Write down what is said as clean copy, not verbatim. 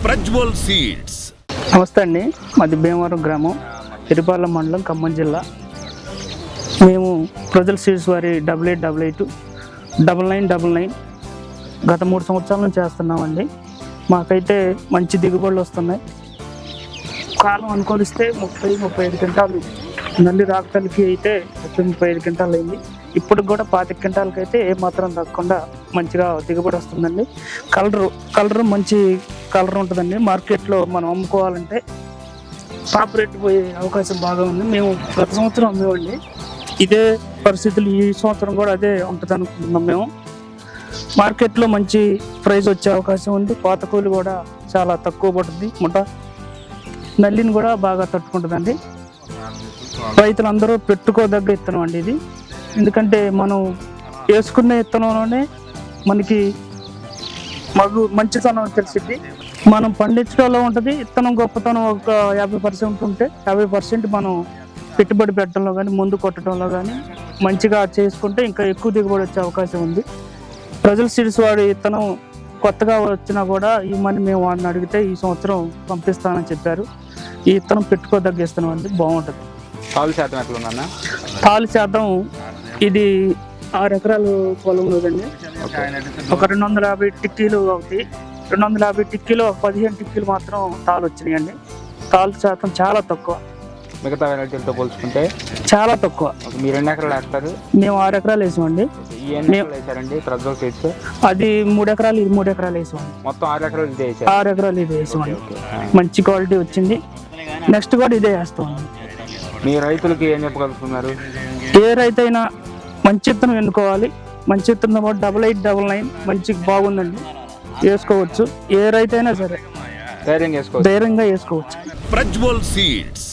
Prajwal seeds. నమస్తే అండి, మాది భీమవరం గ్రామం, ఎరిపాలెం మండలం, ఖమ్మం జిల్లా. మేము ప్రజ్వల్ సీడ్స్ వారి 88889999 గత 3 సంవత్సరాల నుంచి చేస్తున్నామండి. మాకైతే మంచి దిగుబడులు వస్తున్నాయి. కాలం అనుకూలిస్తే 30-35 క్వింటాలు, నల్లి రాకతలకి అయితే 35 క్వింటాలు అయింది. ఇప్పుడు కూడా 25 క్వింటాలకి అయితే ఏమాత్రం తగ్గకుండా మంచిగా దిగుబడి వస్తుందండి. కలర్ మంచి కలర్ ఉంటుందండి. మార్కెట్లో మనం అమ్ముకోవాలంటే టాప్ రేట్ పోయే అవకాశం బాగా ఉంది. మేము గత సంవత్సరం అమ్మేవాడిని, ఇదే పరిస్థితులు ఈ సంవత్సరం కూడా అదే ఉంటుంది అనుకుంటున్నాం. మేము మార్కెట్లో మంచి ప్రైస్ వచ్చే అవకాశం ఉంది. పాత కూలి కూడా చాలా తక్కువ పడుతుంది. నల్లిని కూడా బాగా తట్టుకుంటుందండి. రైతులందరూ పెట్టుకోదగ్గ విత్తనం అండి ఇది. ఎందుకంటే మనం వేసుకునే విత్తనంలోనే మనకి మంచితనం తెలిసిద్ది. మనం పండించడంలో ఉంటుంది. విత్తనం గొప్పతనం ఒక 50% ఉంటే 50% మనం పెట్టుబడి పెట్టడంలో కానీ, ముందు కొట్టడంలో కానీ మంచిగా చేసుకుంటే ఇంకా ఎక్కువ దిగుబడి వచ్చే అవకాశం ఉంది. ప్రజ్వల్ సీడ్స్ వాడి విత్తనం కొత్తగా వచ్చినా కూడా ఇవ్వమని మేము వాడిని అడిగితే ఈ సంవత్సరం పంపిస్తానని చెప్పారు. ఈ విత్తనం పెట్టుకోదగ్గ విత్తనం అండి, బాగుంటుంది. తాలు శాతం ఎట్లా ఉందన్న? తాలు శాతం ఇది 6 ఎకరాలు పొలం లేదండి. ఒక 250 టిక్కీలు అవుతాయి. 250 టిక్కీలు, 15 టిక్కీలు మాత్రం తాలు వచ్చినాయండి. తాలు శాతం చాలా తక్కువ, మిగతా వెరైటీలతో పోల్చుకుంటే చాలా తక్కువ. మీరు ఎన్ని ఎకరాలు వేస్తారు? మేము 6 ఎకరాలు వేసామండి. ఎన్ని ఎకరాలు వేసారండి ప్రజ్వల్ సీడ్స్? అది 3 ఎకరాలు, ఇది 3 ఎకరాలు వేసామండి. మొత్తం 6 ఎకరాలు ఇదే వేసారు? 6 ఎకరాలు ఇది వేసామండి. మంచి క్వాలిటీ వచ్చింది. నెక్స్ట్ కూడా ఇదే వేస్తామండి. మీ రైతులకి ఏం చెప్పగలుగుతున్నారు? ఏ రైతు అయినా మంచి విత్తనం ఎన్నుకోవాలి. మంచి విత్తనం 8899 మంచి బాగుందండి, వేసుకోవచ్చు. ఏ రైతు అయినా సరే ధైర్యంగా వేసుకోవచ్చు. ప్రజ్వల్ సీడ్స్.